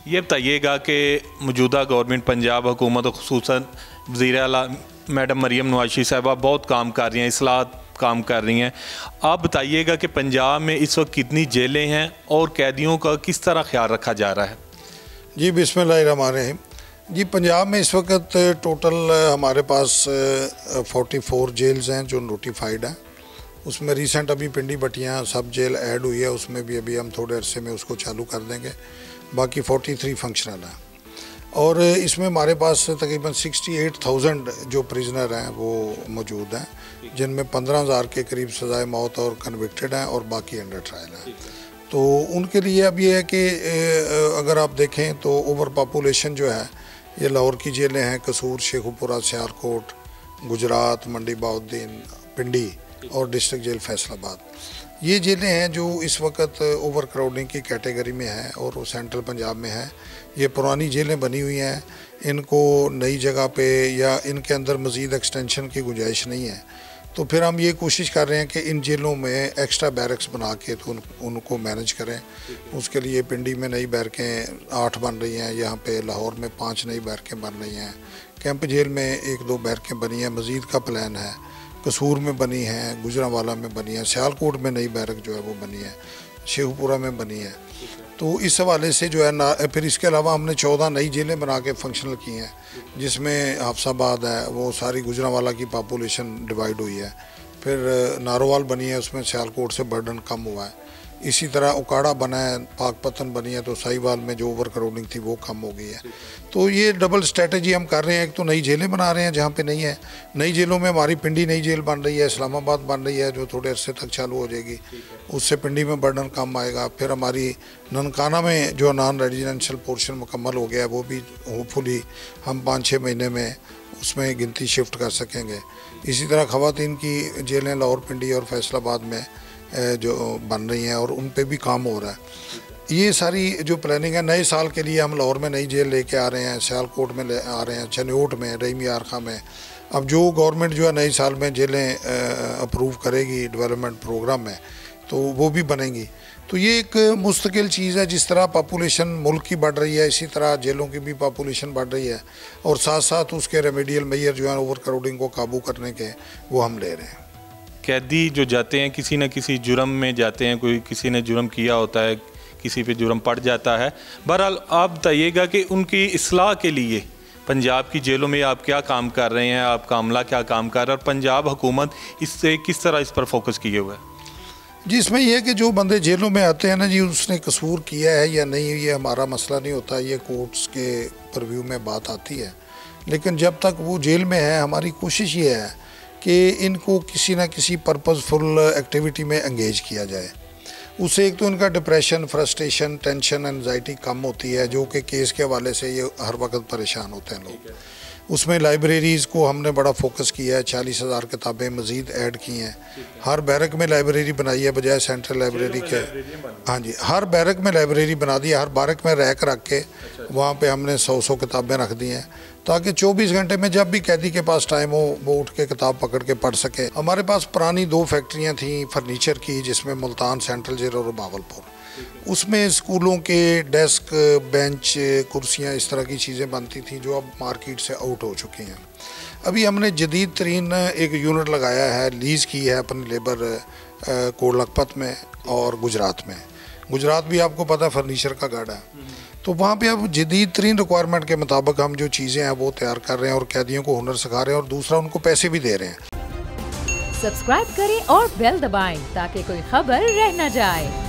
ये बताइएगा कि मौजूदा गवर्नमेंट पंजाब हुकूमत और खुसूसन वज़ीर आला मैडम मरीम नवाज़ साहिबा बहुत काम कर रही हैं, इस्लाहत काम कर रही हैं। आप बताइएगा कि पंजाब में इस वक्त कितनी जेलें हैं और कैदियों का किस तरह ख्याल रखा जा रहा है? जी बिस्मिल्लाहिर्रहमानिर्रहीम। जी पंजाब में इस वक्त टोटल हमारे पास 44 जेल्स हैं जो नोटिफाइड हैं। उसमें रिसेंट अभी पिंडी बटियाँ सब जेल ऐड हुई है, उसमें भी अभी हम थोड़े अरसे में उसको चालू कर देंगे। बाकी 43 फंक्शनल हैं और इसमें हमारे पास तकरीबन 68,000 जो प्रिजनर हैं वो मौजूद हैं, जिनमें 15,000 के करीब सज़ाए मौत और कन्विक्टेड हैं और बाकी अंडर ट्रायल हैं। तो उनके लिए अब ये है कि अगर आप देखें तो ओवर पॉपुलेशन जो है ये लाहौर की जेलें हैं, कसूर, शेखुपुरा, सियालकोट, गुजरात, मंडी बहाउद्दीन, पिंडी और डिस्ट्रिक्ट जेल फैसलाबाद, ये जेलें हैं जो इस वक्त ओवर क्राउडिंग की कैटेगरी में हैं और वो सेंट्रल पंजाब में हैं। ये पुरानी जेलें बनी हुई हैं, इनको नई जगह पे या इनके अंदर मज़ीद एक्सटेंशन की गुंजाइश नहीं है। तो फिर हम ये कोशिश कर रहे हैं कि इन जेलों में एक्स्ट्रा बैरक्स बना के तो उनको मैनेज करें। उसके लिए पिंडी में नई बैरकें 8 बन रही हैं, यहाँ पे लाहौर में 5 नई बैरकें बन रही हैं, कैंप जेल में 1-2 बैरकें बनी हैं, मज़ीद का प्लान है, कसूर में बनी है, गुजरांवाला में बनी है, सियालकोट में नई बैरक जो है वो बनी है, शेखुपुरा में बनी है। तो इस हवाले से जो है ना, फिर इसके अलावा हमने 14 नई जेलें बना के फंक्शनल की हैं, जिसमें हाफसाबाद है, वो सारी गुजरांवाला की पॉपुलेशन डिवाइड हुई है। फिर नारोवाल बनी है, उसमें सियालकोट से बर्डन कम हुआ है। इसी तरह उकाड़ा बना है, पाकपतन बनी है, तो साहिवाल में जो ओवर क्राउडिंग थी वो कम हो गई है। तो ये डबल स्ट्रेटजी हम कर रहे हैं। एक तो नई जेलें बना रहे हैं जहाँ पे नहीं है, नई जेलों में हमारी पिंडी नई जेल बन रही है, इस्लामाबाद बन रही है जो थोड़े अरसे तक चालू हो जाएगी, उससे पिंडी में बर्डन कम आएगा। फिर हमारी ननकाना में जो नॉन रेजिडेंशियल पोर्शन मुकम्मल हो गया है, वो भी होपफुली हम 5-6 महीने में उसमें गिनती शिफ्ट कर सकेंगे। इसी तरह ख़वातीन की जेलें लाहौर, पिंडी और फैसलाबाद में जो बन रही हैं और उन पे भी काम हो रहा है। ये सारी जो प्लानिंग है, नए साल के लिए हम लाहौर में नई जेल लेके आ रहे हैं, सियालकोट में ले आ रहे हैं, चनियोट में, रहीम यार खां में। अब जो गवर्नमेंट जो है नए साल में जेलें अप्रूव करेगी डेवलपमेंट प्रोग्राम में, तो वो भी बनेंगी। तो ये एक मुस्तकिल चीज़ है। जिस तरह पॉपुलेशन मुल्क की बढ़ रही है, इसी तरह जेलों की भी पॉपुलेशन बढ़ रही है और साथ साथ उसके रेमेडियल मेजर जो है ओवर क्राउडिंग को काबू करने के वो हम ले रहे हैं। कैदी जो जाते हैं किसी न किसी जुर्म में जाते हैं, कोई किसी ने जुर्म किया होता है, किसी पे जुर्म पड़ जाता है। बहरहाल आप बताइएगा कि उनकी इस्लाह के लिए पंजाब की जेलों में आप क्या काम कर रहे हैं, आपका अमला क्या काम कर रहा है और पंजाब हुकूमत इससे किस तरह इस पर फोकस किए हुआ है? जी इसमें यह है कि जो बंदे जेलों में आते हैं ना जी, उसने कसूर किया है या नहीं, ये हमारा मसला नहीं होता, ये कोर्ट्स के परव्यू में बात आती है। लेकिन जब तक वो जेल में है, हमारी कोशिश ये है कि इनको किसी ना किसी पर्पसफुल एक्टिविटी में एंगेज किया जाए। उससे एक तो इनका डिप्रेशन, फ्रस्ट्रेशन, टेंशन, एंजाइटी कम होती है, जो कि केस के हवाले से ये हर वक्त परेशान होते हैं लोग। उसमें लाइब्रेरीज़ को हमने बड़ा फोकस किया है, 40,000 किताबें मज़ीद ऐड की हैं। हर बैरक में लाइब्रेरी बनाई है बजाय सेंट्रल लाइब्रेरी के। हाँ जी, हर बैरक में लाइब्रेरी बना दी है, हर बैरक में रैक रख के वहाँ पे हमने 100 किताबें रख दी हैं, ताकि 24 घंटे में जब भी कैदी के पास टाइम हो वो उठ के किताब पकड़ के पढ़ सके। हमारे पास पुरानी 2 फैक्ट्रियाँ थीं फर्नीचर की, जिसमें मुल्तान, सेंट्रल जेल और बहावलपुर, उसमें स्कूलों के डेस्क, बेंच, कुर्सियाँ, इस तरह की चीज़ें बनती थीं जो अब मार्केट से आउट हो चुकी हैं। अभी हमने जदीद तरीन एक यूनिट लगाया है, लीज़ की है अपनी लेबर कोट लखपत में और गुजरात में। गुजरात भी आपको पता है फर्नीचर का गढ़ है, तो वहाँ पे अब जदीद तरीन रिक्वायरमेंट के मुताबिक हम जो चीज़ें हैं वो तैयार कर रहे हैं और कैदियों को हुनर सिखा रहे हैं और दूसरा उनको पैसे भी दे रहे हैं। सब्सक्राइब करें और बेल दबाएं ताकि कोई खबर रह न जाए।